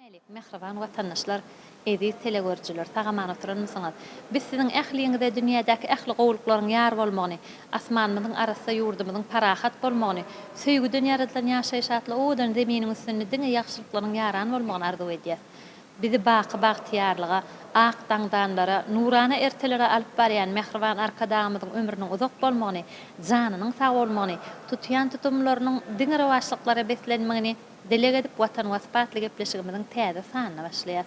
Mehriban vatandaşlar, ediz telegörjüler, tagaman oturanmysyňyz? Biz siziň ähliňizde dünýädäki ähli gowluklaryň ýar bolmagyny, asmanymyzyň arasynda ýurdumyzyň parahat bolmagyny, söýgüden ýaradylan ýaşaýyş atly odan zeminiň üstünde diňe ýagşylyklaryň ýaran bolmagyny arzu edýär. Bizi bagtýarlyga, ak daňdanlara, nurana ertelere alyp barýan mehriban arkadagymyzyň ömrüniň uzak bolmagyny, janynyň sag bolmagyny, tutýan tutumlarynyň diňe rewaçlyklary beslenmegini delege edip watan wasbatly gepleşigimiziň täze sanyna başlaýar.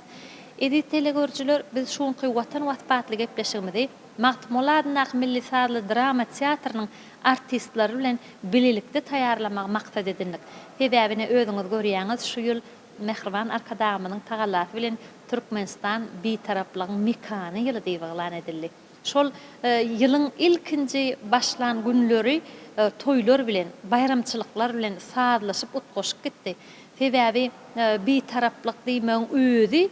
Edi telegörjüler biz şuňky watan wasbatly gepleşigimizi Magtymuladynak Milli Sarly Drama Teatrynyň artistlary bilen bililikde taýýarlamak maksat edindik. Sebäbine özüňiz görýäňiz şu ýyl mehriban arkadagymynyň tagallaty bilen Türkmenistan bitaraplygyň mikany ýyly diýip eglan edildi. Şol ýylyň ilkinji başlan günleri toýlar bilen, bayramçylyklar bilen saadlaşyp utgoşup gitdi. Sebäbi bitaraplyk diýmeň özi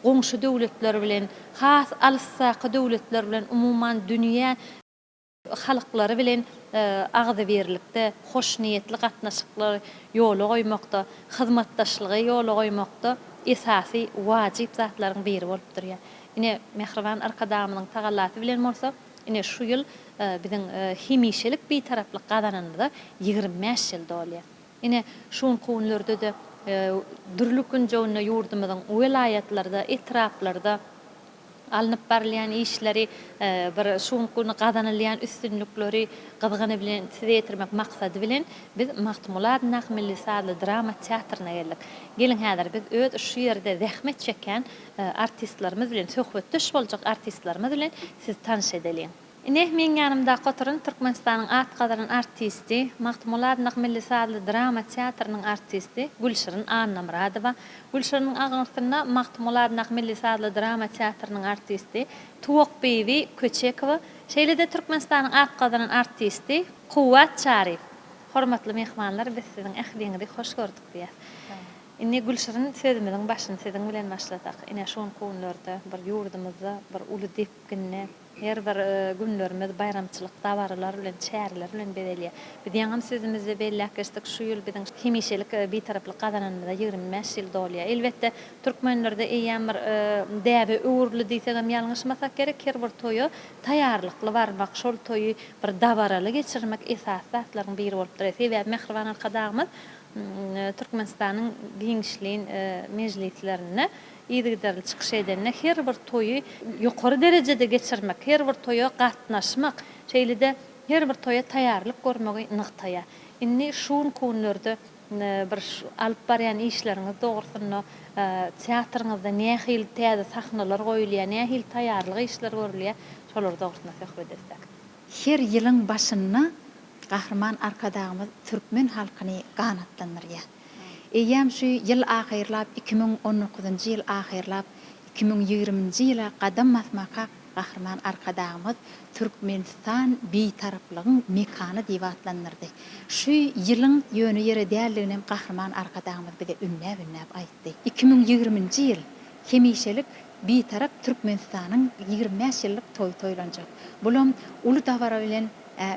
goňşy döwletler bilen, has alyssaky döwletler bilen umuman dünýä halklary bilen agzy berlikde, hoş niýetli gatnaşyklar ýola goýmakda, hyzmatdaşlygy ýola goýmakda esasy wajyp zatlaryň biri bolup durýar. Ine mehriban arkadagymynyň tagallaty bilen bolsa, ine şu ýyl biziň hemişelik bitaraplyk gadananda 25 ýyl dolýar. Ine şuň kownlerde de dürlükün jowna ýurdumyzyň welayatlarda, etraplarda alınıp barlayan işleri bir şuňkuny gadanylýan üstünlükleri gyzgany bilen size ýetirmek maksady bilen biz Magtymuladynak Milli Sarly Drama Teatryna geldik. Gelin häzir biz öz şu ýerde zähmet çeken artistlerimiz bilen söhbetdeş boljak artistlerimiz bilen siz tanış edelim. Meň ýanymda oturan Türkmenistanyň at gadaran artisti, Magtymuladynak Milli Sarly Drama Teatrynyň artisti Gülşirin Annamradowa. Gülşiriň agyňyna Magtymuladynak Milli Sarly Drama Teatrynyň artisti Tuwakbeýi Köçekowa, şeýle-de Türkmenistanyň at gadaran artisti Kuwat Şarif. Hormatly mehmanlar, biz siziň ähliňizi hoş gördük diýär. Ine Gülşirin sözümiziň başyny siziň bilen başladak. Ine şoň kownlarda bir ýurdumyzda bir uly depkinne her bir günlerimiz bayramçylyk dawarlar bilen, çäriler bilen bedelýär. Biz ýaňam sözümizde belläp geçdik şu ýyl biziň hemişelik bitaraplyk gadananda 25 ýyl dolýar. Elbetde türkmenlerde eýän bir däbi öwürli diýsegem ýalňyşmasak gerek, her bir toýa taýýarlykly barmak, şol toýy bir dawaraly geçirmek esas zatlaryň biri bolup durar. Sebäbi mehriban arkadagymyz Türkmenistanyň giňişliğin mejlislerine ýygydarly çykyş edenne her bir toýy ýokary derejede geçirmek, her bir toýa gatnaşmak, şeýle-de her bir toýa taýýarlyk görmegi nyktaýar. Inni şuň kownlerde bir alyp barýan işleriňiz dogrusyna teatryňyzda nähil täze sahnalar goýulýar, nähil taýýarlyk işler görülýär, şolar dogrusyna söhbet etsek. Her ýylyň başyna Gahrman arkadagymyz türkmen halkyny ganatlandyrýar. Eýäm şu ýyl ahyrlap 2019-njy ýyl ahyrlap 2020-njy ýyla gadam basmaka Gahrman arkadagymyz Türkmenistan bitaraplygyň mekany diýip atlandyrdy. Şu ýylyň ýöne ýere däldigini Gahrman arkadagymyz bize ünnäp aýtdy. 2020-njy ýyl hemişelik bitarap Türkmenistanyň 25 ýyllyk toý toýlanjak. Bulam uly dawara bilen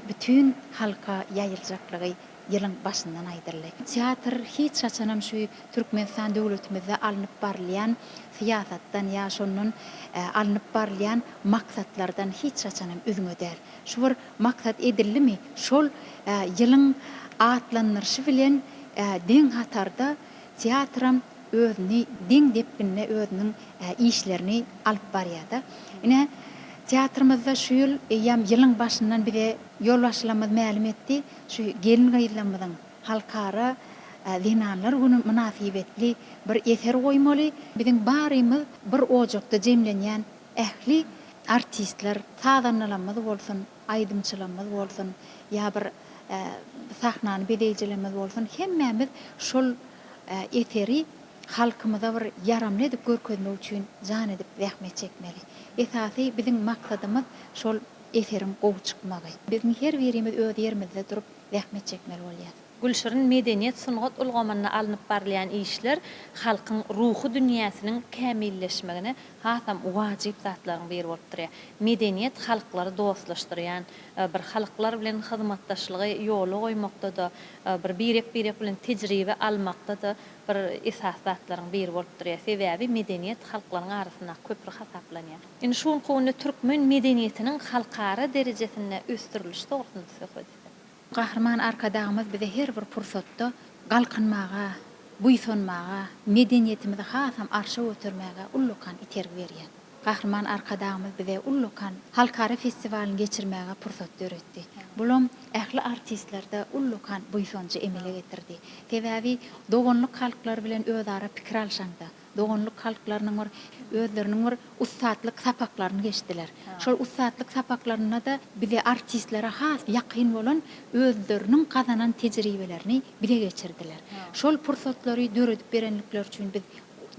bütün halka ýaýyljaklygy ýylyň başyndan aýdyrly. Teatr hiç çaçanam şu Türkmenistan döwletimizde alınıp barlayan siýasatdan ýa şonun alınıp barlayan maksatlardan hiç çaçanam üzüňe däl. Şu bir maksat edilimi şol ýylyň atlanyrşy bilen deň hatarda teatram özüni deň depkinne özüniň işlerini alyp barýar. Ine teatrymyzda şu ýyl eýäm ýylyň başyndan bize ýol başlamaz mälim etdi. Şu gelin gaýlanmadan halkara zinanlar günü münasibetli bir eser goýmaly. Biziň barymyz bir ojakda jemlenýän ähli artistler, sadanlarymyz bolsun, aýdymçylarymyz bolsun, ýa bir sahnany bedeýjilerimiz bolsun, hemmämiz şol eseri halkymyza bir yaramly edip görkezmek üçin jan edip zähmet çekmeli. Esasy biziň maksadymyz şol eserin gowy çykmagy. Biziň her birimiz öz ýerimizde durup zähmet çekmeli bolýar. Gülşirin medeniyet sungat ulgamana alınıp barlayan işler halkyň ruhy dünýäsiniň kämilleşmegine hasam wajyp zatlaryň biri bolup durýar. Medeniyet halklary dostlaşdyrýan, bir halklar bilen hyzmatdaşlygy ýoly goýmakda da, bir birek bilen tejribe almakda da bir esas zatlaryň biri bolup durýar. Sebäbi medeniyet halklaryň arasynda köprü hasaplanýar. Indi şu konuda türkmen medeniýetiniň halkara derejesinde ösdürilişi togsunda söhbet etdik. Gahrman arkadağımız bize her bir pursatda galkynmaga, buýsanmaga, medeniýetimizi hasam arşa götürmäge ullukan itergi berýär. Gahrman arkadağımız bize ullukan halkara festivalini geçirmäge pursat öretdi. Bulam ähli artistlerde ullukan buýsanjy emele getirdi. Sebäbi dogonluk halklar bilen özara pikir alşanda, dogonluk halklarynyň özleriniň ustatlyk sapaklaryny geçdiler. Şol ustatlyk sapaklaryna da bize artistlere has ýakyn bolan özleriniň kazanan tejribelerini bile geçirdiler. Şol pursatlary döredip berenlikler üçin biz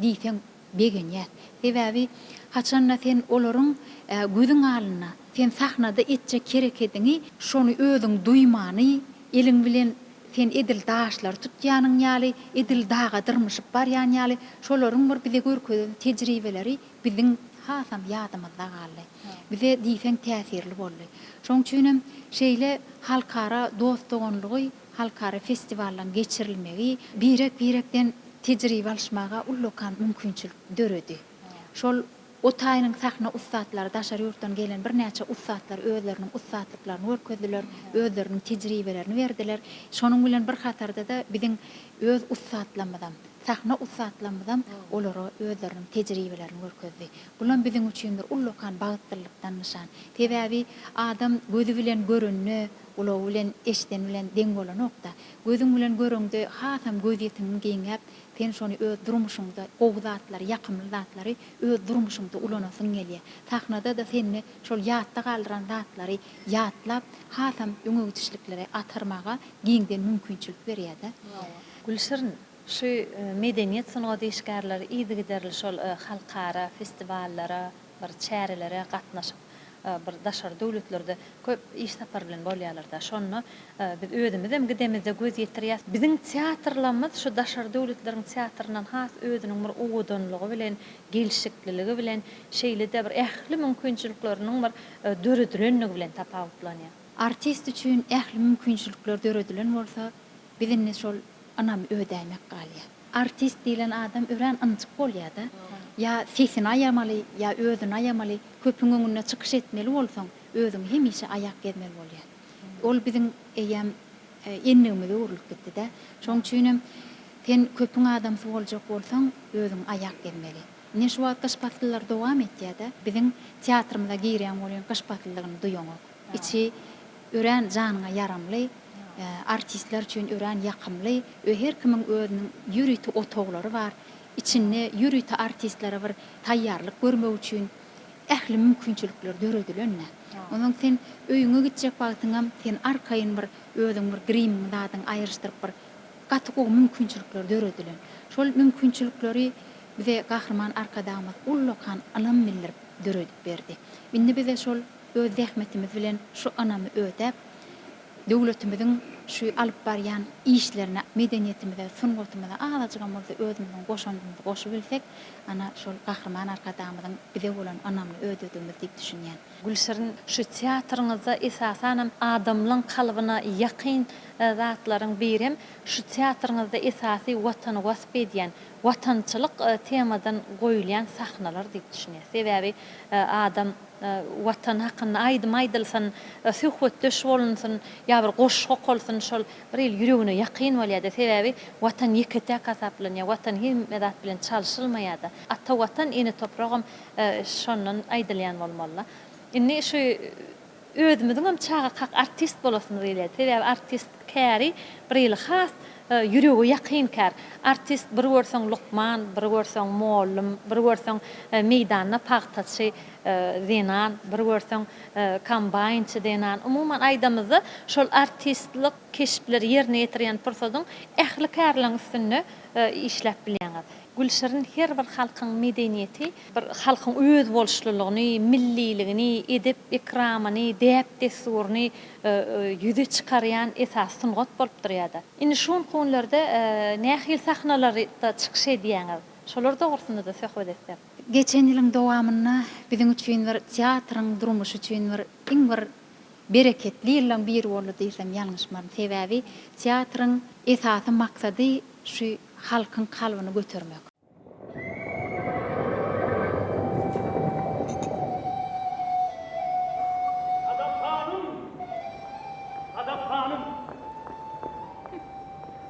diýsem begenýär. Sebäbi haçanna sen olaryň gözüň alyna, sen sahnada etjek kerekediňi, şonu özüň duýmany, eliň bilen sen edil daşlar tutýanyň ýaly, edil daga dyrmyşyp barýan ýaly, şolaryň bir bize görkezden tejribeleri biziň hasam ýadymyzda galdy. Bize diýsen täsirli boldy. Şoň üçin şeýle halkara dostlugy, halkara festivallaryň geçirilmegi birekden tejribe alşmaga ullukan mümkinçilik döredi. Şol o taýynyň sahna ustatlary daşary ýurtdan gelen bir näçe ustatlar özleriniň ustatlyklaryny görkezdiler, özleriniň tejribelerini berdiler. Şonuň bilen bir hatarda da biziň öz ustatlamydan, sahna ustatlamydan olary özleriniň tejribelerini görkezdi. Bulan biziň üçin bir ullukan bagtdylykdan nişan. Sebäbi adam gözü bilen görünni, ulaw bilen eşden bilen deň bolanokda. Gözüň bilen görüňde hasam göz ýetimiň giňäp, sen şonu öz durmuşyňda, gowzatlary, ýakymly zatlary öz durmuşyňda ulanasyň gelýär. Sahnada da seni şol ýatda galdyran zatlary ýatlap, hasam öňe gitişliklere atarmaga giňden mümkinçilik berýär-de. Gülşirin, şu medeniyet sunugy işgärleri ýygy giderli şol halkara festivallara, bir çärelere gatnaşyp bir daşar döwletlerde köp iş sapar bilen bolýarlar da. Şonu biz özümizem gidemizde göz ýetirýär. Biziň teatrlarymyz şu daşar döwletleriň teatryndan has özüniň bir uwudunlygy bilen, gelişikliligi bilen, şeýle-de bir ähli mümkinçilikleriniň bir döredilenligi bilen tapawutlanýar. Artist üçin ähli mümkinçilikler döredilen bolsa, biziň şol anam ödämek galýar. Artist diýilen adam ören ançyk bolýar-da. Ya sesini ayamaly, ya özüni ayamaly, köpüň öňüne çykyş etmeli bolsaň, özüň hemişe ayak gezmeli bolýar. Ol biziň eýem ennigimize urulyp gitdi-de. Şoň üçin sen köpüň adamsy boljak bolsaň, özüň ayak gezmeli. Ne şu wagt gaşpatlylar dowam etýär-de, biziň teatrymyza girýän bolan gaşpatlylygyny duýaňok. Içi ören janyňa yaramly, artistler üçin ören ýakymly, her kimiň özüniň ýürüti otoglary bar. İçinde ýürüti artistlere bir taýýarlyk görmek üçin ähli mümkinçilikler döredilenne. Onuň sen öýüňe gitjek wagtyňam sen arkaýyn bir özüň bir griming dadyň aýryşdyryp bir gatyk mümkinçilikler döredilen. Şol mümkinçilikleri bize gahrman arkadağymyz ullukan anam millerip döredip berdi. Indi bize şol öz zähmetimiz bilen şu anamy ödäp döwletimiziň şu alyp barýan işlerine, medeniýetimize, sungatymyza azajygymyzy özümiziň goşandymyzy goşup bilsek, ana şol gahrman arkadağymyzyň bize bolan anamly ödediğimiz diýip düşünýän. Gülşirin, şu teatrыңyzda esasan adamlaryň kalbyna ýakyn zatlaryň birem, şu teatrыңyzda esasy watany wasp edýän, watançylyk temadan goýulýan sahnalar diýip düşünýär. Sebäbi adam watan hakyny aýdym-aýdylsyn, söhbet döş bolunsyn, ýa bir goşga bolsyn, şol bir el ýüregine ýakyn bolýar-da. Sebäbi watan ýekete hasaplanýar, watan hem medat bilen çalşylmaýar-da. Atta watan ene topragym şondan aýdylýan bolmaly. Indi şu özümiziň hem çağa kak artist bolasyn diýilýär. Sebäbi artist käri bir el has ýüregi ýakyn kär. Artist bir görseň Lukman, bir görseň Mollum, bir görseň meýdanda paxtaçy Zenan, bir görseň kombaynçy denan. Umuman aýdamyzy şol artistlik keşipleri ýerine ýetirýän pursatyň ähli kärliň üstünde işläp bilýär. Gülşar'ın her bir halkın medeniyeti, bir halkın öz bolşulugyny, milliligini, edep ikramyny, däp desuruny yüze çykarýan esas sungat bolup durýardy. Indi şu konularda nähil sahnalary da çykyş edýäňiz. Şolar dogrusyna da söhbet etsem. Geçen ýylyň dowamyna biziň üçin bir teatryň durmuşy üçin bir iň bir bereketli ýyllaň biri boldy diýsem ýalňyşmam. Sebäbi teatryň esasy maksady şu halkyň kalbyny götermek.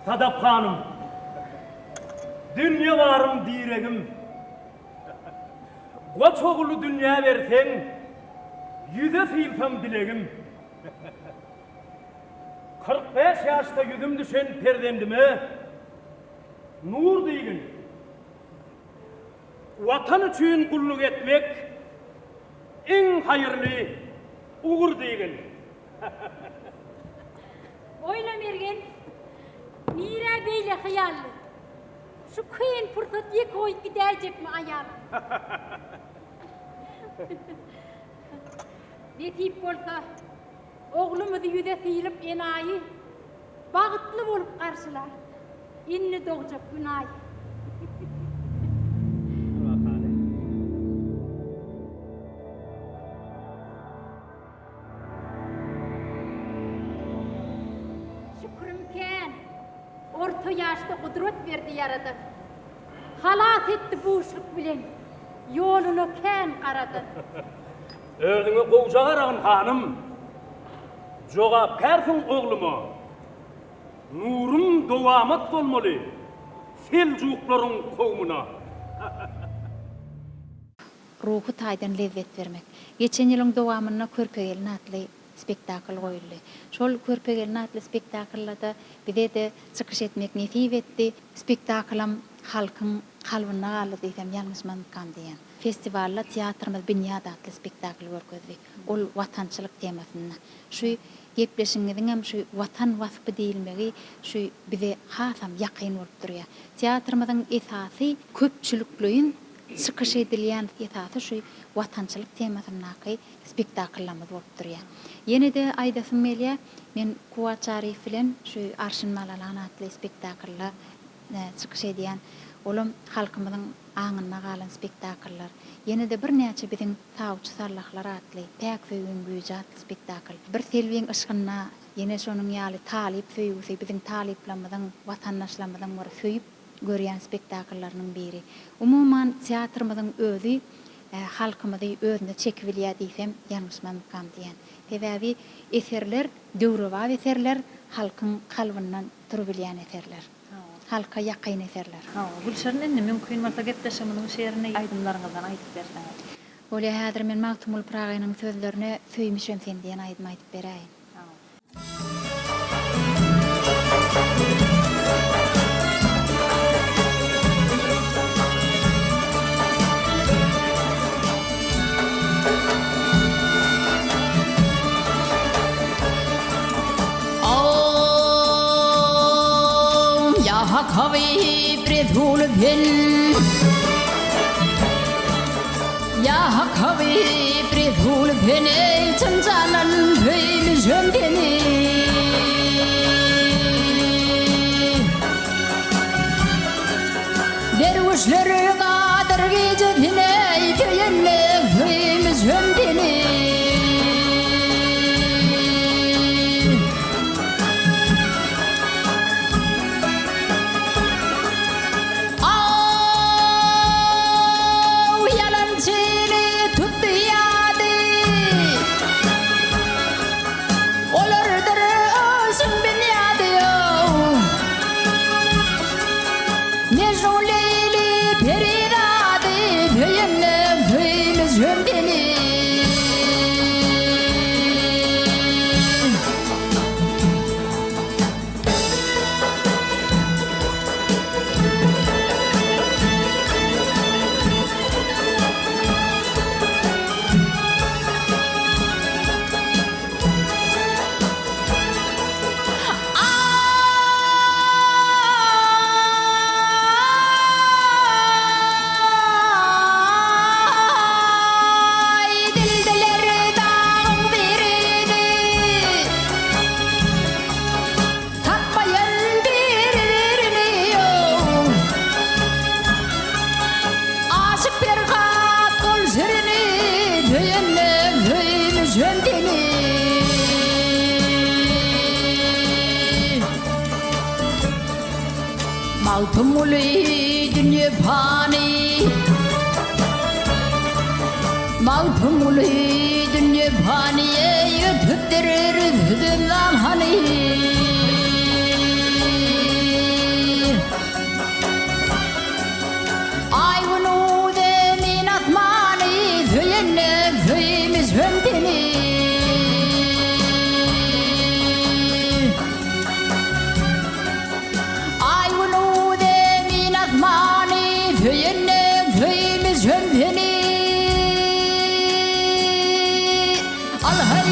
Sadap hanım, dünya varım diregim. Koç oğlu dünya versen, yüze silsem dilegim. 45 yaşta yüzüm düşen perdemdime, nur deyin. Vatan üçün kulluk etmek, en hayırlı uğur deyin. Oyla mergen, nira beyle hayalli. Şu kıyın fırsat yek oyup giderecek mi ayağım? Detip olsa, oğlumuzu yüze sıyılıp enayi, bağıtlı bolup karşılar. İnni doğacak günahı. Şükrümken, orta yaşta kudret verdi yaradı. Halas etti bu uşluk bilen, yolunu ken karadı. Ördüňe gowjak aragyň hanım, jogap bersin ogluma. Nurum dowamat bolmaly. Seljuklaryň kowmuna. Ruhu taýdan lezzet vermek. Geçen ýylyň dowamyna Körpegelin adly spektakl goýuldy. Şol Körpegelin adly spektaklda bize de çykyş etmek nesip etdi. Spektaklam halkyň kalbyna galy diýsem ýalňyşman diýen. Festivalda teatrymyz Bünyad adly spektakl görkezdik. Ol watançylyk temasyna. Şu gepleşiňiziň hem şu watan wasfy diýilmegi şu bize hasam ýakyn bolup durýar. Teatrymyzyň esasy köpçülikliň çykyş edilýän esasy şu watançylyk temasyna spektaklamyz bolup durýar. Ýene de aýdasym melýär, men Kuwaçary bilen şu Arşyn Malalan adly spektaklda çykyş edýän olum halkymyzyň aňyna galan spektakllar. Ýene de bir näçe biziň tawçy sarlaklar adly Päk Söýgün Güýji adly spektakl. Bir selwiň ışgyna ýene şonuň ýaly talip söýgüsi biziň taliplamyzyň watandaşlarymyzyň bir söýüp görýän spektaklarynyň biri. Umuman teatrymyzyň özü halkymyzy özüne çekip bilýär diýsem ýalňyşmam diýen. Sebäbi eserler, döwrewa eserler halkyň kalbyndan turup bilýän eserler. Halka ýakyn eserler. Gülşar'ın indi mümkin bolsa gepleşmeginiň şeýerini aýdymlaryňyzdan aýdyp berseňiz. Ola häzir men Magtumul Pragaýnyň sözlerine söýmüşem sen diýen aýdym aýdyp beräýin. Havi prithulbhin Ya havi prithulbhin chanjalan bhim jambini Derwishler qadargi jabhine kayenne bhim jambini Mağtum ulu dünya fani Mağtum ulu dünya fani Yütüptürür hüdümden hani Ayvunu demin atmani Züyennek züyimiz hündini Ayvunu demin atmani Züyennek züyimiz hündini Alhay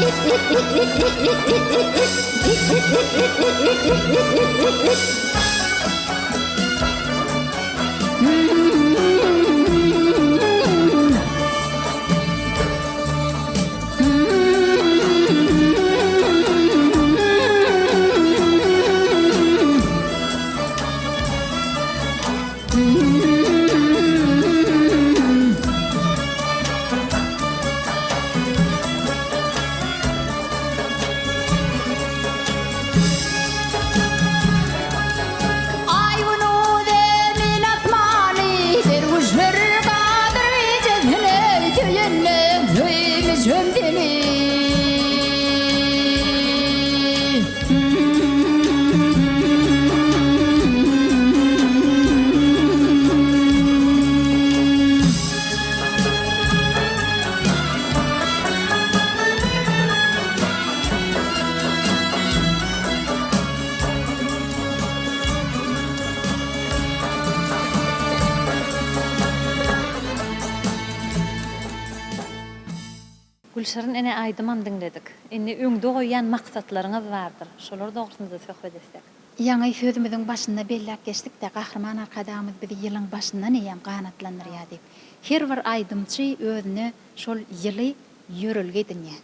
Gülşar'ın ene aydıman dinledik. Ene öňde goýan maksatlaryňyz bardyr. Şolar dogrusynda söhbet etsek. Yaňy sözümizin başynda bellek geçdik de Gahrman arkadaşymyz bizi ýylyň başyndan eýen ganatlandyrýar diýip. Her bir aýdymçy özüne şol ýyly ýörelge dinýe.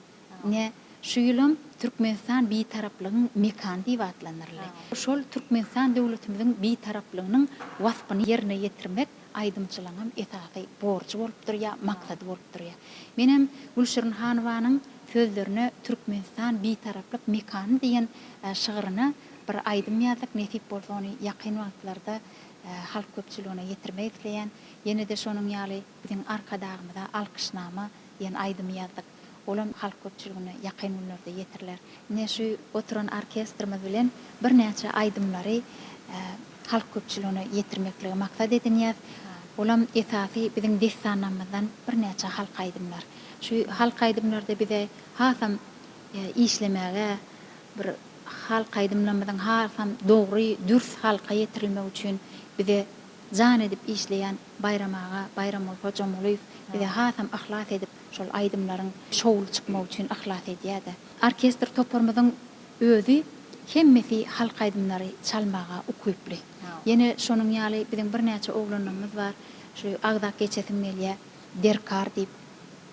Ne şu ýylym Türkmenistan bitaraplygyň mekan diýip atlanyrlar. Şol Türkmenistan döwletimiziň bitaraplygynyň wasfyny ýerine ýetirmek aydımçılığım esasy borçy bolup durýar, maksady bolup durýar. Menem Gülşirn Hanowanyň sözlerine Türkmenistan bitaraplyk mekany diýen şygyryny bir aydym ýazak nesip bolsa ony ýakyn wagtlarda halk köpçüligine ýetirmek isleýän, ýene-de şonuň ýaly biziň arkadagymyza alkyşnama diýen aydym ýazdyk. Olam halk köpçüligine ýakyn günlerde ýetirler. Ne şu oturan orkestrimiz bilen bir näçe aydymlary halk köpçüligine ýetirmekle maksat edinýär. Olam esasy biziň destanamyzdan bir näçe halk aydymlar. Şu halk aydymlarda bize hasam işlemäge bir halk aydymlarymyzyň hasam dogry, dürüst halka ýetirilmek üçin bize jan edip işleýän Bayramul Hojamoly bize hasam ahlas edip şol aydymlaryň şowul çykmak üçin ahlas edýärdi. Orkestr toparmyzyň özü hemmesi halk aydymlary çalmaga ukuply. Yine şonuň ýaly biziň bir näçe oglanlarymyz bar. Şu Agda geçesim gelýär, Derkar diýip.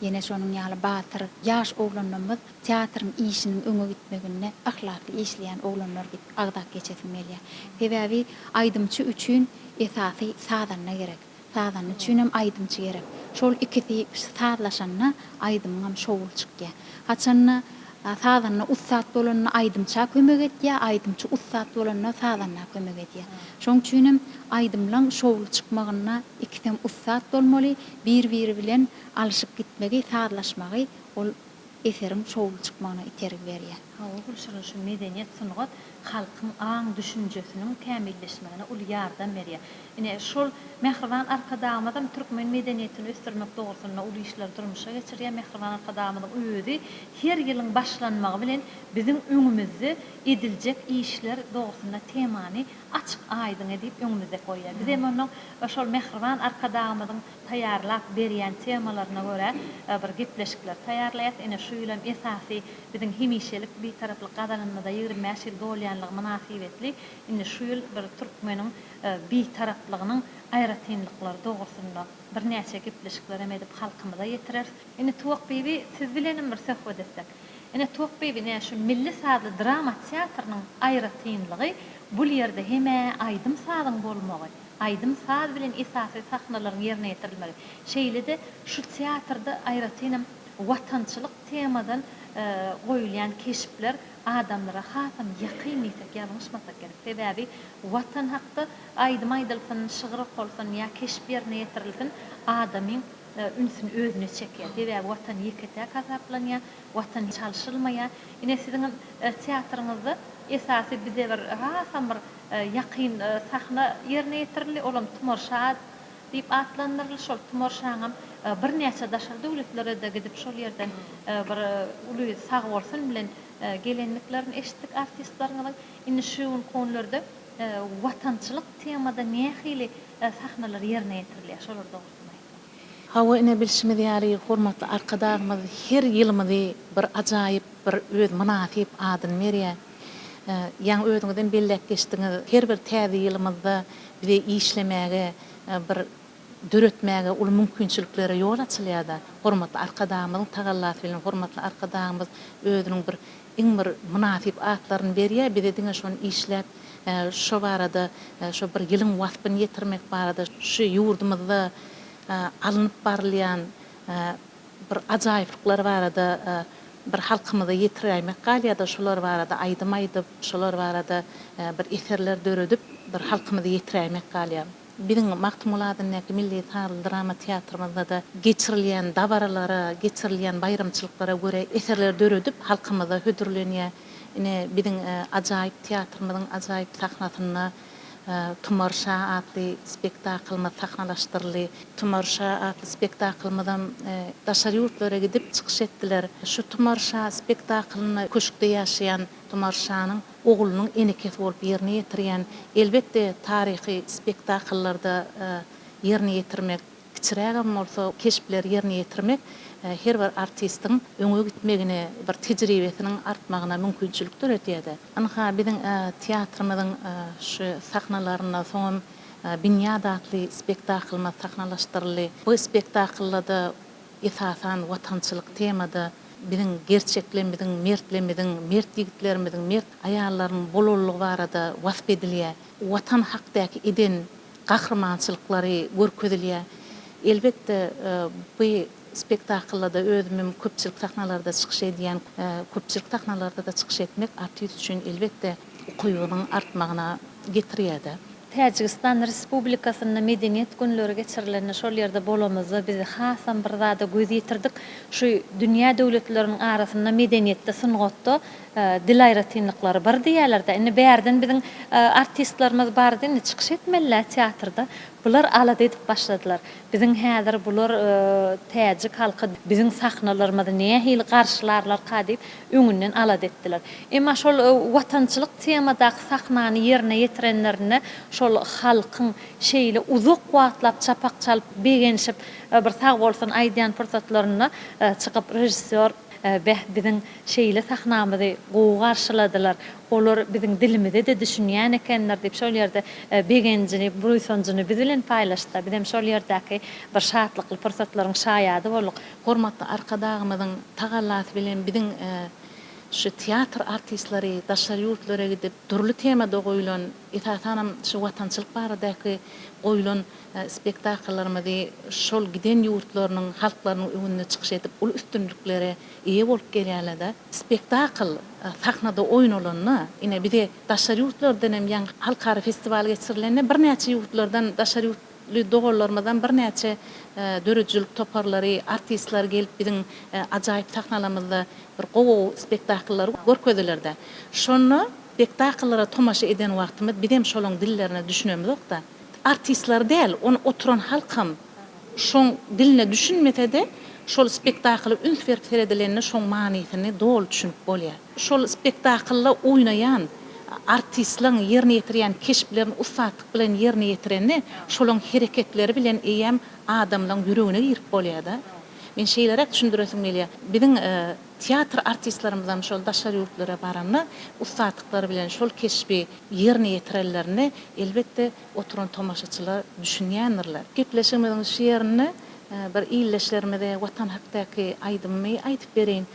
Yine şonuň ýaly batyr, ýaş oglanlarymyz teatryň işiniň öňe gitmegine ahlasly işleýän oglanlar diýip Agda geçesim gelýär. Sebäbi aydymçy üçin esasy sadanna gerek. Sadanny üçin hem aydymçy gerek. Şol ikisi sadlaşanna aydymyň şowul çykýar. Haçanna sadanna ussat bolanna aydymça kömek etýär, aydymçy ussat bolanna sadanna kömek etýär. Şoň üçin hem aydymlaň şowul çykmagyna ikisem ussat bolmaly, bir-biri bilen alışyp gitmegi, sadlaşmagy ol eseriň şowul çykmagyna iterip berýär. O Gülşar'ın şu medeniýet sunugat halkyň aň düşünjesiniň kämilleşmegine ul ýardam berýär. Ine şol Mehriban arkadamyň türkmen medeniýetini ösdürmek dogrusynda ul işler durmuşa geçirýär. Mehriban arkadamyň özü her ýylyň başlanmagy bilen biziň öňümizde ediljek işler dogrusynda temany açyk aýdyn edip öňümizde goýýar. Biz hem onuň şol Mehriban arkadamyň taýýarlap berýän temalaryna görä bir gepleşikler taýýarlaýar. Ine şu ýylym esasy biziň hemişelik bir taraply gadanynda 25 ýyl bolýanlygy münasibetli. Indi şu ýyl bir türkmeniň bir taraplygynyň aýratynlyklary dogrusynda bir näçe gepleşikler edip halkymyza ýetirer. Indi Tuwak bebi siz bilenim bir söhbet etsek. Indi Tuwak bebi näme şu milli sadly drama teatrynyň aýratynlygy bu ýerde heme aýdym sadyň bolmagy. Aydym sad bilen esasy sahnalaryň ýerine ýetirilmeli. Şeýle-de şu teatrda aýratynam watançylyk temadan goýulýan keşipler adamlara hasam ýakyn ýetek ýalňyşmasak gerek. Sebäbi watan hakda aýdym aýdylsyn, şygyryk bolsyn ýa keşip ýerine ýetirilsin, adamyň ünsün özüne çekýär. Sebäbi watan ýeketäk hasaplanýar, watan çalşylmaýar. Ine siziň teatryňyzda esasy bize bir hasam bir ýakyn sahna ýerine ýetirilýär. Olam Tumorşat diýip atlandyryl. Şol Tumorşaňam bir näçe daşar döwletlere de gidip şol ýerden bir uly sag bolsun bilen gelenliklerini eşitdik artistlarymyň. Indi şu konularda watançylyk temada nähili sahnalar ýerine ýetirilýär. Şolarda Hawa ine bilşimiz ýary hormatly arkadaşymyz her ýylmyzy bir ajaýyp bir öz münasip adyn berýär. Ýa özüňizden bellek geçdiňiz her bir täze ýylmyzda bize işlemäge bir döretmäge ul mümkinçiliklere ýol açylýar. Hormatly arkadaşymyň tagallat bilen hormatly arkadaşymyz özüniň bir iň bir münasip atlaryny berýär. Bize diňe şonu işläp şo barada şo bir ýylyň wagtyny ýetirmek barada şu ýurdumyzda alınıp barlayan bir ajaýypliklar barada bir halkymyza ýetirmek galýada şolar barada aýdym aýdyp şolar barada bir eserler döredip bir halkymyza ýetirmek galýar. Biziň Maktumuladyň näki milli drama teatrymyzda da geçirilýän dabarlara, geçirilýän bayramçylyklara göre eserler döredip halkymyza hödürlenýär. Ine biziň ajaýyp teatrymyzyň ajaýyp sahnasyna Tumorşa adly spektaklymyz sahnalaşdyrly. Tumorşa adly spektaklymyzdan daşar ýurtlara gidip çykyş etdiler. Şu Tumorşa spektaklyny köşkde ýaşaýan Tumorşanyň oglunyň enekesi bolup ýerine ýetirýän elbetde taryhy spektakllarda ýerine ýetirmek, kiçirägem bolsa keşipler ýerine ýetirmek her bir artistiň öňe gitmegine, bir tejribesiniň artmagyna mümkinçilik töredýär. Anha biziň teatrymyzyň şu sahnalaryna soň Binyad adly spektaklymyz sahnalaşdyrly. Bu spektaklda esasan watançylyk temada biziň gerçekligimiziň, mertligimiziň, mert ýigitlerimiziň, mert aýallaryň bolollugy barada wasp edilýär. Watan hakdaky eden gahrmançylyklary görkezilýär. Elbetde bu spektaklda özümüm köpçülik sahnalarda çykyş edýän, köpçülik sahnalarda da çykyş etmek artist üçin elbetde goýunyň artmagyna getirýär. Täjikistan Respublikasynyň medeniýet günleri geçirilen şol ýerde bolamyzy biz hasam bir zada göz ýetirdik. Şu dünýä döwletleriniň arasynda medeniýetde syngatda dil aýratynlyklary bar diýerler-de. Indi bärden biziň artistlerimiz bardy, çykyş etmeliler teatrda. Bular alad edip başladylar. Biziň häzir bular täjik halky biziň sahnalarymyzda nähili garşylarlar kadyp öňünden alad etdiler. Emma şol watançylyk temadaky sahnany ýerine ýetirenlerine şol halkyň şeýle uzak wagtlap çapak çalyp begenşip bir sag bolsun aýdýan pursatlaryna çykyp rejissor biziň şeýle sahnamyzy gowy garşyladylar. Olar biziň dilimizde de düşünýän ekenler diýip şol ýerde begenjini, brüýsonjyny biz bilen paýlaşdy. Biz hem şol ýerdäki bir şatlykly pursatlaryň şaýady bolduk. Hormatly arkadaşymyzyň tagallat bilen biziň şu teatr artistleri daşar ýurtlara gidip turly temada goýulan esasanam şu watançylyk baradaky goýulan spektakllarymyzy şol giden ýurtlarynyň halklarynyň öňüne çykyş edip ul üstünliklere eýe bolup gelýärler-de. Spektakl sahnada oýnalanna ine bize daşar ýurtlardan hem ýa halkara festival geçirilende bir näçe ýurtlardan daşar dogallarymyzdan bir näçe dörejçilik toparlary, artistler gelip biziň ajaýyp sahnalarymyzda bir gowy spektakllar görkezdiler-de. Şonu spektaklllara tomaşa eden wagtymyz biz hem şolaň dillerine düşünemizokda. Artistler däl, onu oturan halkam şoň diline düşünmese-de şol spektakly üns berip seredilenine şoň manysyny dol düşünüp bolýar. Şol spektaklla oýnaýan artistlaryň ýerine ýetirýän keşiplerini ustatlyk bilen ýerine ýetirenni şolaň hereketleri bilen eýem adamlaryň ýüregine girip bolýar-da. Men şeýlerek düşündiresim gelýär. Biziň teatr artistlarymyzdan şol daşar ýurtlara baranlar ustatlyklary bilen şol keşipi ýerine ýetirenlerini elbetde oturan tomaşaçylar düşünýändirler. Gepleşigimiziň şu ýerini bir ýyleşlerimizde watan hakdaky aýdymy aýdyp bereýin.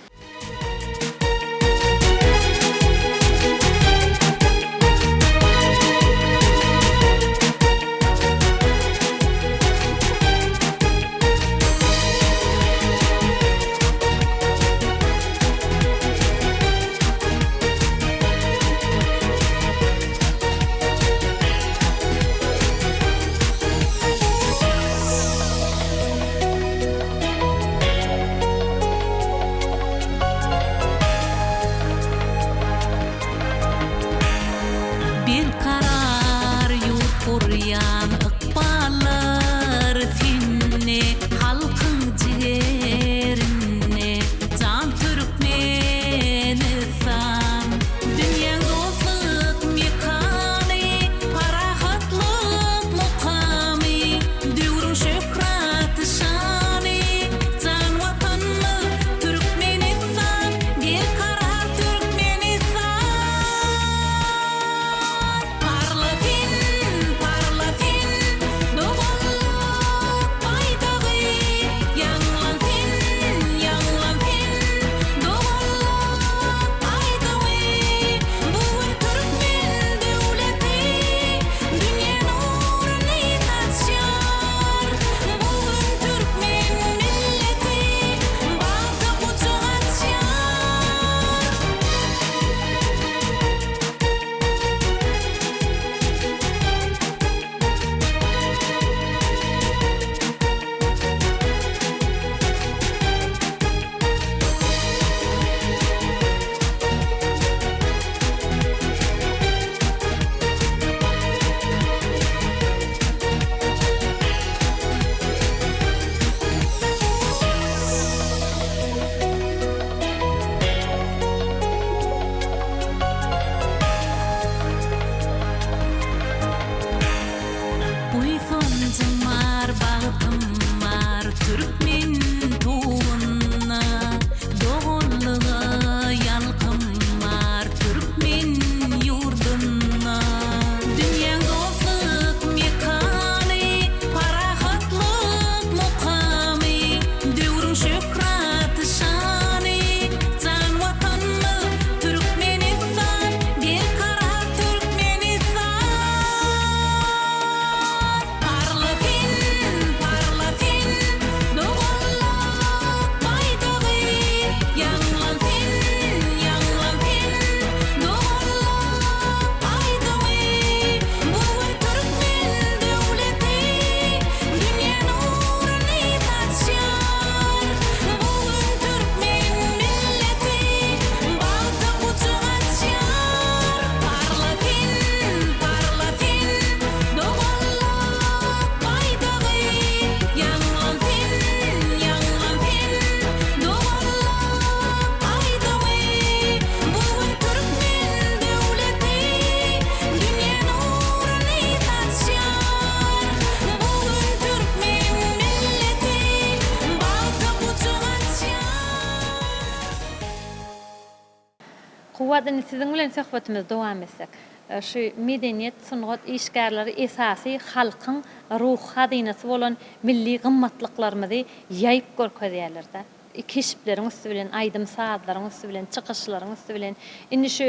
Wadany sizin bilen söhbetimiz dowam etsek. Şu medeniyet sungat işgärleri esasy halkyň ruh hadynasy bolan milli gymmatlyklaryny ýaýyp görkezýärler-de. Keşiplerin üstü bilen, aýdym saatlaryň üstü bilen, çykyşlaryň üstü bilen. Indi şu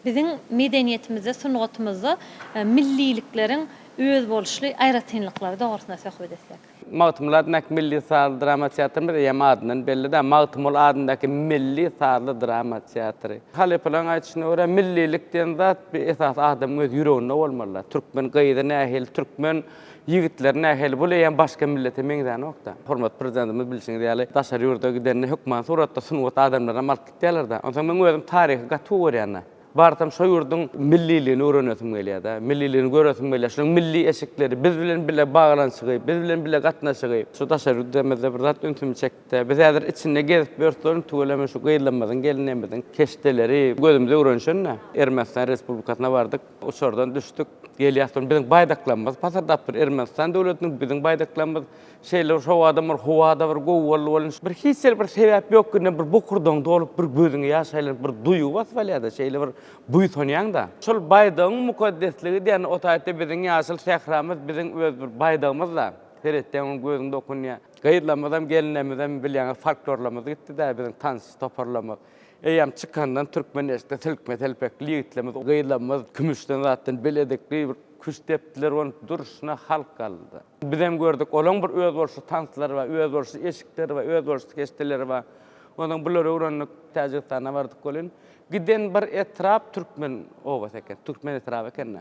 biziň medeniýetimizde sungatymyzda milliliklerin öz boluşly aýratynlyklary dogrusyna söhbet etsek. Mağtımlar nek milli sağlı drama tiyatrı bir adından belli de Mağtımol adındaki milli sağlı drama tiyatrı. Haleplan açını öyle millilikten zat bir esas adam öz yüreğinde olmalı. Türkmen gaydı nehil, Türkmen yigitler nehil. Bu leyen başka millete mengden nokta. Hormat prezidentimiz bilsin diýeli. Taşar yurda gidenne hükman suratda sunuwat adamlara malk gitdiler da. Ondan men özüm tarihi gatu öwrenä. Bartam şu yurdun milliliğini öğrenesim geliyor da. Milliliğini göresim geliyor. Şu milli eşikleri biz bilen bile bağlanışığı, biz bilen bile katnaşığı. Şu taşarı demede bir zat üntümü çekti. Biz eğer içinde gezip börtlerin tuğulama şu kıyılanmadan, gelinemeden keşteleri gözümüze öğrenişen ne? Ermenistan Respublikasına vardık. Uçordan düştük. Geliyaston bizim baydaklanmaz. Pasardapır Ermenistan devletinin bizim baydaklanmaz. Şeyler şu adamlar huvada var, govvallı olan. Bir hissel bir sebep yok ki bir bukurdan dolup bir gözünü yaşaylan bir duyu vasfalıyada şeyler var. Buyutonyan da. Şol baydağın mukaddesliği diyen o tarihte bizim yaşıl sehramız, bizim öz bir baydağımız da. Seretten onun gözünde okunuyor. Gayırlamadan, gelinemeden bilen folklorlamız gitti de bizim tansiz toparlamız. Eýem çıkandan Türkmen eşte tilkme telpekli yiğitlemez, gayırlamaz, kümüşten zaten beledekli bir küç tepdiler onun duruşuna halk kaldı. Biz hem gördük, olan bir öz borçlu tanslar var, öz borçlu eşikler var, öz borçlu keşteler var. Onun bunları öğrenlik Tacikistana vardık olun. Giden bir etraf Türkmen ovas eken, Türkmen etrafı eken.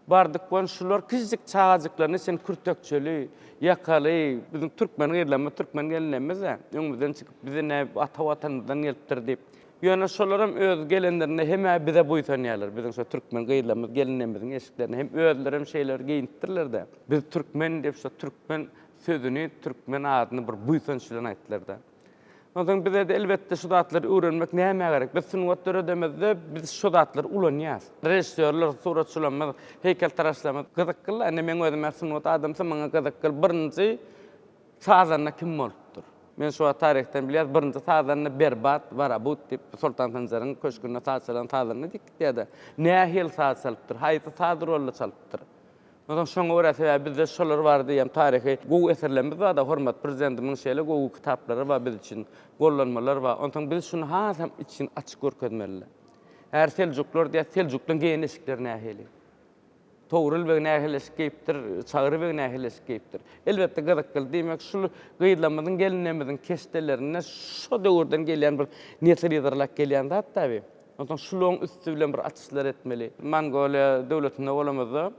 Bardık konuşular, küçük çağacıklarını sen kürtökçölü, yakalı, bizim Türkmen gayırlamaz, Türkmen gelinemez. Yönümüzden çıkıp bize ne ata vatanımızdan geliptir deyip. Yani şolaram öz gelenlerine hem bize buytanyalar. Bizim şu Türkmen gayırlamız, gelinemizin eşiklerine hem özler hem şeyler giyintirler de. Biz Türkmen deyip şu Türkmen sözünü, Türkmen adını bir buytançılan ayttılar da. Ondan bize de elbette şu datları öğrenmek neyme gerek. Biz sunuvat öğrenemezde biz şu datları ulanıyaz. Rejissörler, suratçılanmaz, heykeltıraşlamaz. Gıdıkkılla, anne men özüme sunuvat adamsa bana gıdıkkıl birinci sazanına kim olupdur? Men şu tarihten biliyaz, birinci sazanına berbat, varabut deyip Sultan Sancar'ın köşkününe sazçalan sazanına dikti ya da nehil saz çalıptır, hayıtı sadır oğlu çalıptır. Ondan sonra öğretiyor, bizde şolar var diyem tarihi. Goğu eserlerimiz var da hormat prezidentimin şeyle goğu kitapları var biz için, gollanmalar var. Ondan biz şunu hazam için açık görkezmeli. Eğer Selçuklar diye Selçuklu'nun giyin eşikleri nehili. Toğrul ve nehil eşikeyiptir, çağrı ve nehil eşikeyiptir. Elbette gıdıkkıl demek şu gıyıdlamızın gelinemizin keştelerine şu dövrden gelen bir nesir yadırlak gelen de hatta bir. Ondan şulun üstü bilen bir atışlar etmeli. Mongolia devletinde olamazdı.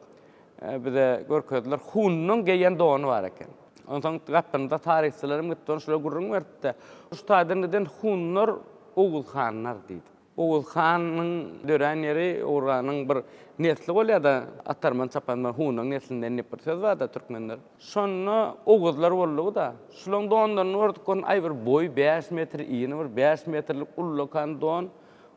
Bize görkezdiler, Hun'un geyen doğanı var eken. Ondan kapında tarihçilerim gitti, onu şöyle gurrun verdi. Şu tadırından Hunlar Oğuz Hanlar deydi. Oğuz Han'ın dören yeri, oranın bir nesli oluyor da, atarman çapanman Hun'un neslinden ne bir söz var da Türkmenler. Sonra Oğuzlar oldu da, şunun doğandan orada ay bir boy 5 metre iğne var, 5 metrelik ullukan doğan.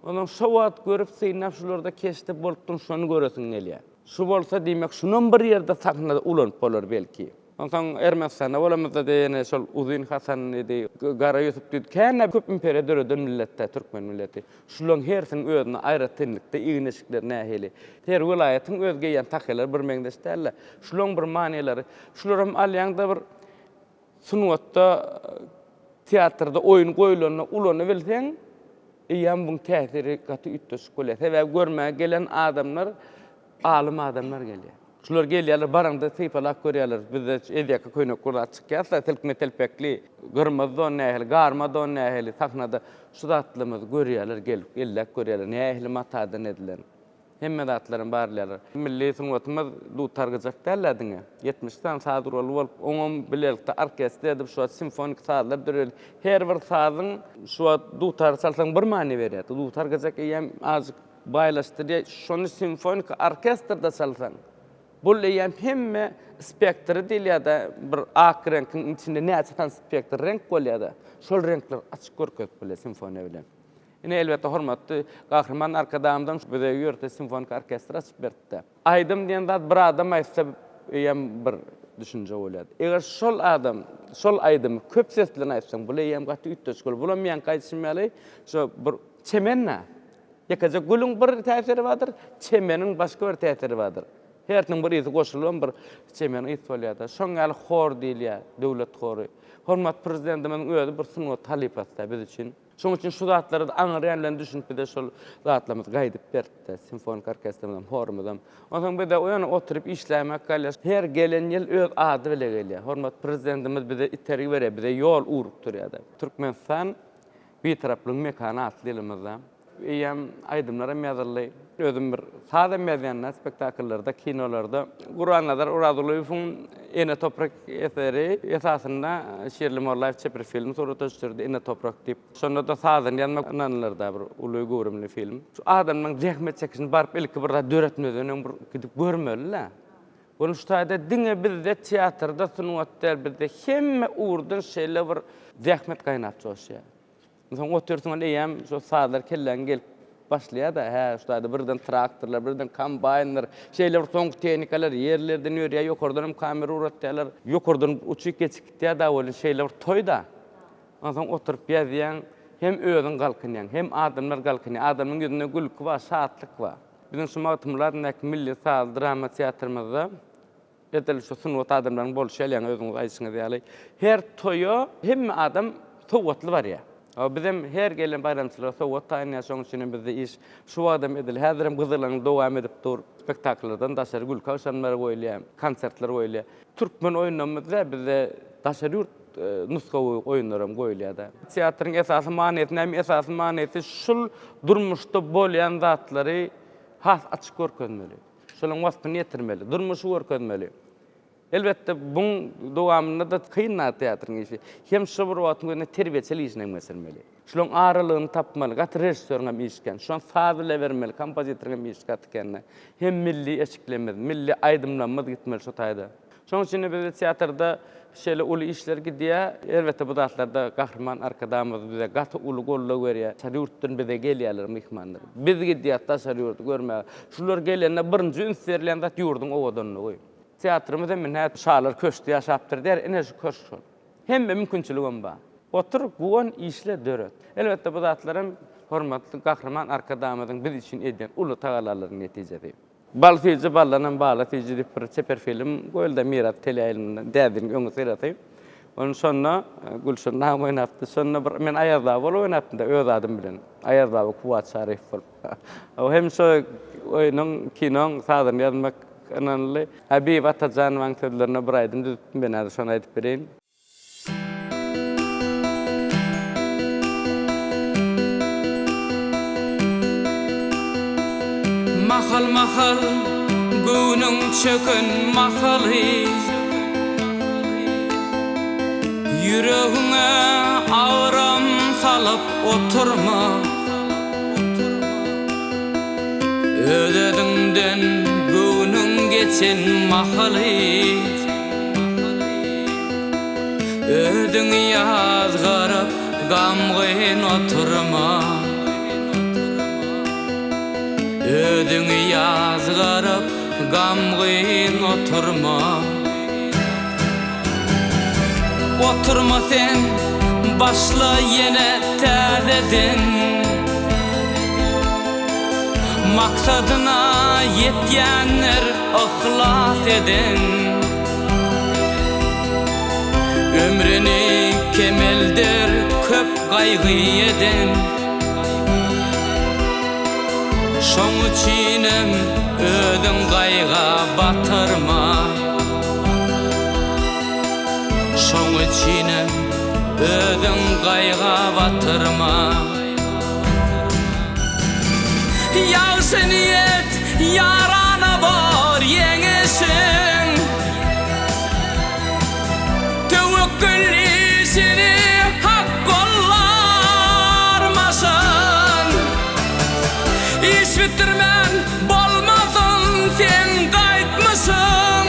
Ondan şavat görüp seynap şularda keşte boltun şunu göresin geliyor. Şu bolsa demek şunun bir yerde saknada ulanıp olur belki. Ondan Ermenistan'a olamazda deyene şol Uzun Hasan dedi, Gara Yusuf dedi, kene köp imperatordan millette, Türkmen milleti. Şulun hersin özüne ayrıtınlıkta iğneşikler nehili. Her vilayetin özgeyen takılar bir mengdeşlerle. Şulun bir maniyeleri. Şularım alyanda bir sunuvatta, tiyatrda oyun koyulanına ulanı bilsen, iyem bun tesiri katı üttösü koyuyor. Sebep görmeye gelen adamlar, alim adamlar geliyor. Şular geliyorlar, baranda seyfalak görüyorlar. Bizde edyaka koyuna kurda çıkıyorsa, telkme telpekli, gırmazdan nehili, garmadan nehili, saknada şu datlımız görüyorlar, gelip görüyorlar. Nehili matadan edilen. Hemme datların barlıyorlar. Milli sunuvatımız dutargıcak derlerdi. 70'ten sadır olup, onun bilelikte orkestra edip şu simfonik sazlar duruyor. Her bir sazın şu dutar salsan bir mani veriyor. Dutargıcak iyem azıcık baylaştırıyor. Şunu simfonik orkestrada salsan. Bu hemme spektri değil ya da bir ak renkin içinde ne açıdan spektri renk oluyor da. Şol renkler açık görkez böyle simfoniya bilen. Yine elbette hormatlı kahraman arkadağımdan bize yürüte simfonik orkestra açıp verdi. Aydım diyen de bir adam aysa bir düşünce oluyor. Eğer şol aydım köp seslerini aysan, bu yem katı üttöskül, bu miyan kaysınmalı, bir çemenna. Ekaja gülüň bir täsiri bardyr, çemeniň başga bir täsiri bardyr. Hertiniň bir ýyzy goşulan bir çemeni ýyt bolýar. Şoň ýaly hor diýilýär, döwlet hory. Hormat prezidentimiň öýdi bir sunuwat talep etdi biz üçin. Şoň üçin şu zatlary aňyrýanlaryň düşünip de şol zatlarymyz gaýdyp berdi. Simfonik orkestrymyzdan, horumyzdan. Ondan bir de oýana oturup işlämek gaýlar. Her gelen ýyl öz ady bilen gelýär. Hormat prezidentimiz bize itergi berýär, bize ýol urup durýar. Türkmenistan bir taraply mekanat dilimizde. Eýem aýdymlara meýerli. Özüm bir sada medyanna spektakllarda, kinolarda Guranadar Uradulyev'in Ene Toprak eseri esasında Şerli Morlayev çepir film sorutatıştırdı Ene Toprak dip. Sonra da sadan yanmak ananlarda bir uluy görümlü film. Şu adamın zahmet çekişini barıp ilki bir döretmeden bir gidip görmeli. Bunun şutayda dine bizde tiyatrda sunuvatlar bizde hemme uğurdan şeyle bir zahmet kaynatçı olsa. Sonra otursun eýem şu saatlar kellen gelip başlaya da şutayda birden traktorlar, birden kombaynlar, şeyler soňky tehnikalar yerlerden ýörýär, ýokardan kamera uratýarlar, ýokardan uçup geçikdiýär da bol şeyler toýda. Ondan oturup ýazýan hem özüň galkynýan, hem adamlar galkynýan, adamyň ýüzünde gülük we şatlyk we. Bizim şu mawtumlardan milli saz drama teatrymyzda edil şu sunuwat adamlaryň bolşýan özüňiz aýsyňyz ýaly. Her toýa hemme adam sowatly bar ýa. Bizim her gelen bayramçılar sowat taýýan şoň üçin bizde iş şu adam edil. Häzirem gyzylaryň dowam edip dur. Spektakllardan daşary gül kawşanmary goýulýar, konsertler goýulýar. Türkmen oýunlarymyzda bizde daşary ýurt nuskawy oýunlarym goýulýar da. Teatryň esasy manyýety, näme esasy manyýety şul durmuşda bolýan zatlary has açyk görkezmeli. Şolaryň wasfyny ýetirmeli, durmuşy görkezmeli. Elbette bun dowamında da kıyna teatrın işi. Hem şu bir wagtyň terbiýeçilik işine meselmeli. Şolaryň aralygyny tapmaly, gat rejissörüňe işken, şoň fazla bermeli, kompozitoriňe işgatken. Hem milli eşiklemez, milli aýdymlanmaz gitmeli şu taýda. Şoň üçin biz teatrda şeýle uly işler gidýär. Elbette bu zatlarda gahrman arkadamyz bize gaty uly golla berýär. Şaýurtdan bize gelýärler mehmanlar. Biz gidýär taşaryurdy görmäge. Şular gelende birinji ünserilen zat ýurdun owadanly goý. Teatrymyz hem näet şalar köşdi ýaşapdyr der, ene şu köşk. Hemme mümkinçiligim bar. Oturup guwan işle döret. Elbette bu zatlarym hormatly gahrman arkadamyzyň biz üçin edýän uly tagalarlaryň netijesi. Balfyjy ballanan bala fyjy dip bir çeper film goýulda Mirat teleýiliniň dädin öňe serýär. Onun sonra Gülşen nam oynapdy. Sonra bir men Ayazda bol oynapdym da öz adym bilen. Ayazda Kuwat Şarif bol. O hem şu oýunyň kinoň sadan ýazmak ananly Habib Atajan waň sözlerine bir aýdym düzüpdim ben şonu aýdyp bereýin. Mahal mahal günüň çökün mahaly yüreğine ağram salıp oturma ödediňden günüň geçen mahaly ödüň ýazgaryp gamgyn oturma ödüň ýazgaryp gamgyn oturma oturma sen başla ýene täzeden maksadyna ýetýänler ihlas eden ömrüni kemeldir köp gaýgy eden şoň üçinem özüň gaýga batyrma şoň üçinem özüň gaýga batyrma ýagşy niýet ýarana bar ýeňeşiň tewekkül işini hak gollarmaşyn iş bitirmen bolmasyn sen gaýtmaşyň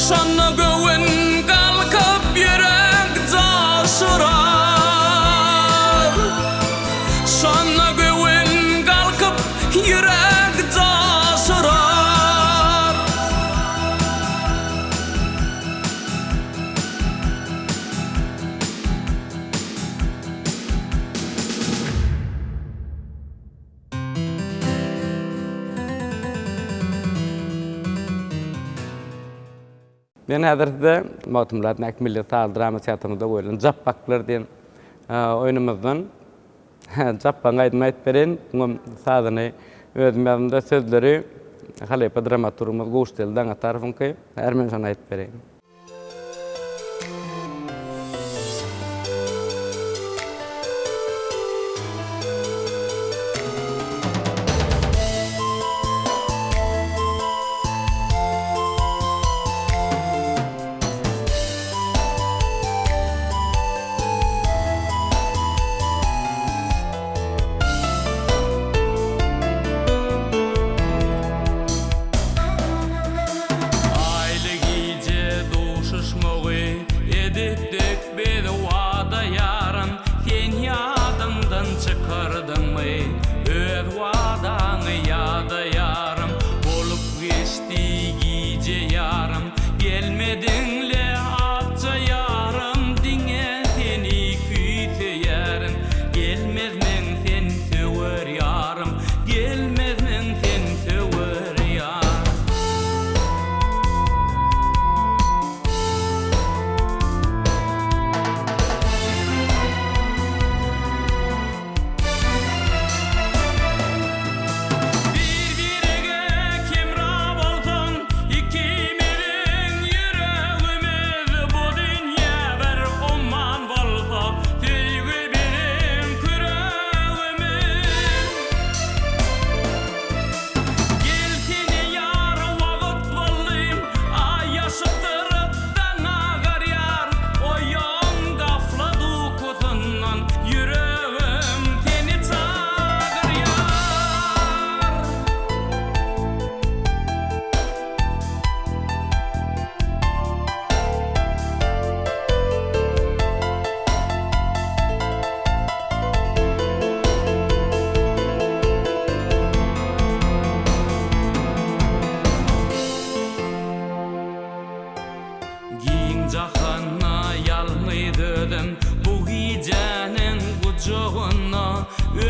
şonna göwün galkyp ýürek jaşyrar şonna göwün galkyp ýürek jaşyrar Men häzirde Mawtumlar Näk Milli Saal Drama Teatrynda goýulan Jappaklar diýen oýnumyzdan Jappaň aýdymy aýdyp beren, bu sazyny özümde sözleri Halepa dramaturgumuz Goştel Daňa tarapynky Ermenşan aýdyp beren.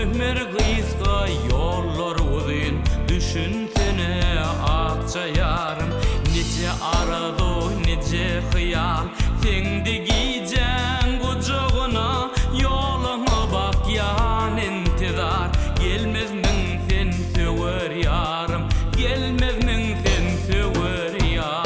Ömür kıyıska yollar uzun düşünsene akça yarım nice aradu nice hıyal sendi giyeceksin kucağına yoluna bak yan intizar gelmez min sen söver yarım gelmez min sen söver yarım.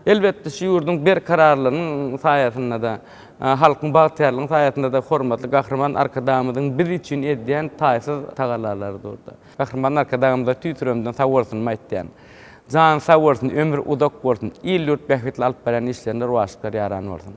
Elbette şu yurdun bir kararlarının sayesinde da halkın bahtiyarlığının sayesinde da hormatly Gahryman arkadamyzyň bir için edýän taýsız tagalarlardy orada. Gahryman arkadamyza tüýtüremden sawursyn maýtdýan. Jan sawursyn, ömür udak bolsun, ýylyrt bähwetli alyp beren işlerinde ruwaşlyk ýaran bolsun.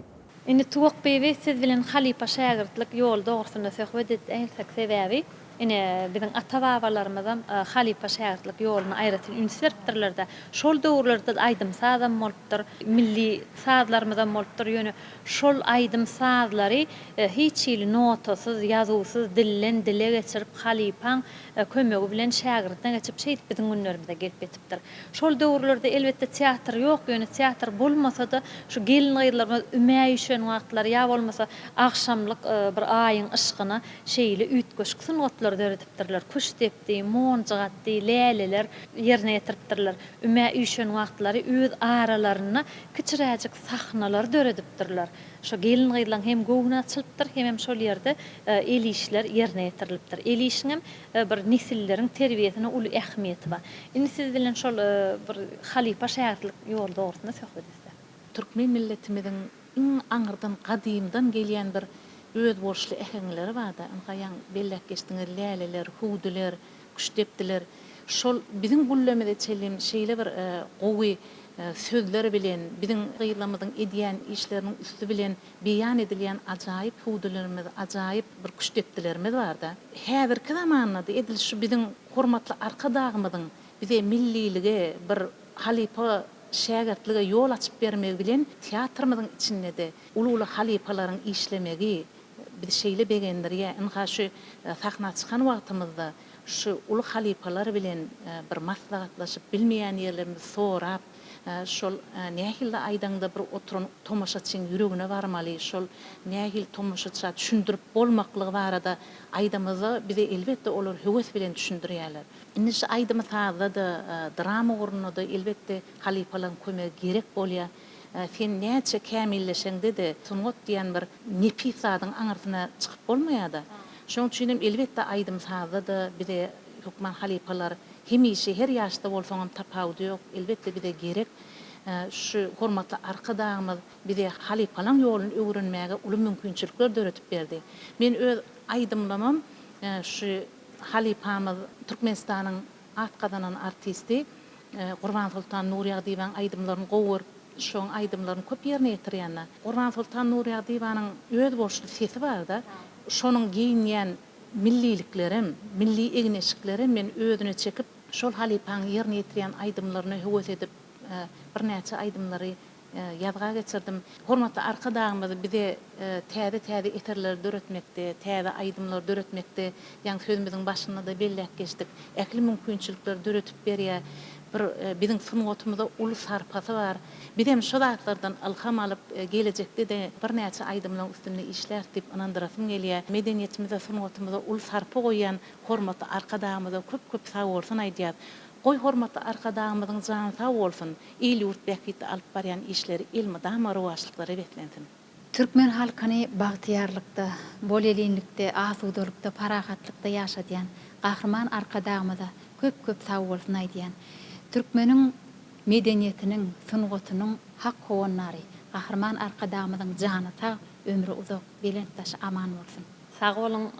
Indi tuwak beýi siz bilen Halipa şägirtlik ýol dogrusyna söhbet etdiňiz sebäbi ine bizim ata-babalarymyzam Halipa şägirtlik ýoluny aýratyn üniversitetlerinde şol döwürlerde aýdym sazam bolupdyr, milli sazlarymyzam bolupdyr. Ýöne şol aýdym sazlary hiç ýyl notasyz, ýazuwsyz dillen dile geçirip Halipaň kömegi bilen şägirtden geçip şeýdip bizim günlerimizde gelip etipdir. Şol döwürlerde elbetde teatr ýok, ýöne teatr bolmasa da şu gelin aýdlarymyz ümäýişen wagtlar ýa bolmasa akşamlyk bir aýyň ışgyna şeýle üýtgeşiksin otlar döredipdirler, kuş depdi, monjgatdy, läleler ýerine ýetiripdirler. Üme üýşen wagtlary öz aralaryna kiçiräjik sahnalar döredipdirler. Şo gelin gyýlan hem gowuna çylypdyr, hem şol ýerde el işler ýerine ýetirilipdir. El işiň bir nesilleriň terbiýetine uly ähmiýeti bar. Indi siz bilen şol bir halipa şäherlik ýol dogrusynda söhbet etdik. Türkmen milletimiziň iň aňyrdan gadymdan gelýän bir öz borçly äheňleri bar da. Ynhaýan bellek geçdiňer läleler, hudular, kuşdepdiler. Şol biziň gullemede çelim şeýle bir gowy sözleri bilen, biziň gyýlamyzyň edýän işleriniň üstü bilen beýan edilýän ajaýyp hudularymyz, ajaýyp bir kuşdepdilerimiz bar da. Häzirki zamanlarda edil şu biziň hormatly arkadagymyzyň bize millilige bir halipa şägertlige ýol açyp bermegi bilen teatrymyzyň içinde de ulu halipalaryň işlemegi bir şeýle begendirýär. Ynha şu sahna çykan wagtymyzda şu ulu halipalar bilen bir maslahatlaşyp bilmeýän ýerlerimizi sorap, şol nähilde aýdanda bir oturan tomaşaçyň ýüregine barmaly, şol nähil tomaşaça düşündirip bolmaklygy barada aýdamyzy bize elbetde olar höwes bilen düşündirýärler. Indi şu aýdamy taýda drama urnuda elbetde halipalaryň kömegi gerek bolýar. Sen näçe kämilleşeňde de sungat diýen bir nepis zadyň aňyrsyna çykyp bolmaýar. Şoň üçin elbetde aýdym taýda bize hukman halipalar hemişe her ýaşda bolsaňam tapawdy ýok, elbetde bize gerek. Şu hormatly arkadagymyz bize halipalaryň ýolun öwrenmäge uly mümkinçilikler döretip berdi. Men öz aýdymlamam şu halipamyz Türkmenistanyň atqadanan artisti Gurban Sultan Nuriýa diýen aýdymlaryny gowur, şoň aýdymlaryny köp ýerine ýetirýänler. Gurban Sultan Nuriýa diýanyň öz borçly sesi bar da, şonuň giýinýän milliliklerim, milli egneşiklerim men özüne çekip şol halipanyň ýerine ýetirýän aýdymlaryny höwes edip bir näçe aýdymlary ýadga geçirdim. Hormatly arkadagymyz bize täze eterler döretmekde, täze aýdymlar döretmekde, ýa-ni sözümiziň başynda da bellek geçdik. Äkli mümkinçilikler döretip berýär. Bir biziň sungatymyzda uly sarpasy bar. Biz hem şo zatlardan ilham alyp gelecekde de bir näçe aýdymlaryň üstünde işler diýip anandyrasym gelýär. Medeniýetimizde sungatymyzda uly sarpa goýan hormatly arkadagymyza köp sag bolsun aýdýar. Goý hormatly arkadagymyzyň jany sag bolsun. El ýurt bäkitde alyp barýan işleri ilmi dama rowaşlyklary betlensin. Türkmen halkyny bagtyarlykda, bolýelinlikde, asuwdulykda, parahatlykda ýaşadýan gahrman arkadagymyza köp sag bolsun aýdýan. Türkmeniň medeniýetiniň, sungatynyň hak howannary, gahrman arkadagymyzyň jany sag, ömrü uzak, belentdaş aman bolsun. Sag bolun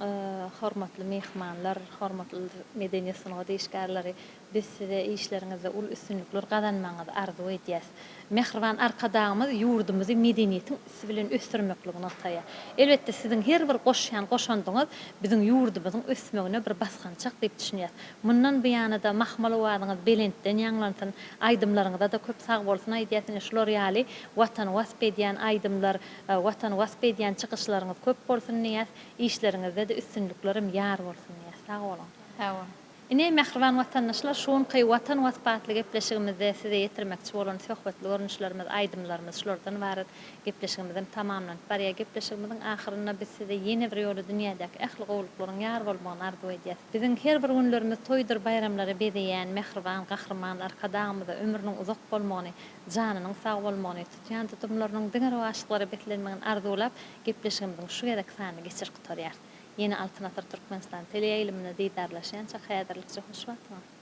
hormatly mehmanlar, hormatly medeniýet sunugat işgärleri, biz size işleriňizde ul üstünlikler gazanmaňyzy arzu edýäs. Mehriban arkadagymyz ýurdumyzy medeniýetiň üstü bilen ösdürmekligini taýýar. Elbetde siziň her bir goşandyňyz biziň ýurdumyzyň ösmegine bir basgançak diýip düşünýär. Mundan buýana da mahmaly wadyňyz belentden ýanglansyn, aýdymlaryňyzda da köp sag bolsun aýdýasyň. Şular ýaly watan wasp edýän aýdymlar, watan wasp edýän çykyşlaryňyz köp bolsun diýär. İşleriňizde de üstünliklerim ýar bolsun diýär. Sag bolun. Sag bolun. Ine mehriban watandaşlar şoň watan waspaatly gepleşigimizde size ýetirmekçi bolan söhbetli görnüşlerimiz, aýdymlarymız şulardan barat gepleşigimizden tamamlanyp barýa gepleşigimizin ahyryna biz size ýene bir ýoly dünýädäki ähli gowluklaryň ýar bolmagyny arzu edýäs. Biziň her bir günlerimiz toýdur bayramlary bedeýän mehriban gahrman arkadagymyza ömrüniň uzak bolmagyny, janynyň sag bolmagyny, tutýan tutumlarynyň diňer waşyklary betlenmegini arzulap gepleşigimiziň şu ýerek sany geçirip turýar. Yeni Altın Atar Türkmenistan teleýilimine diýdarlaşýança häzirlikçe hoş wagt.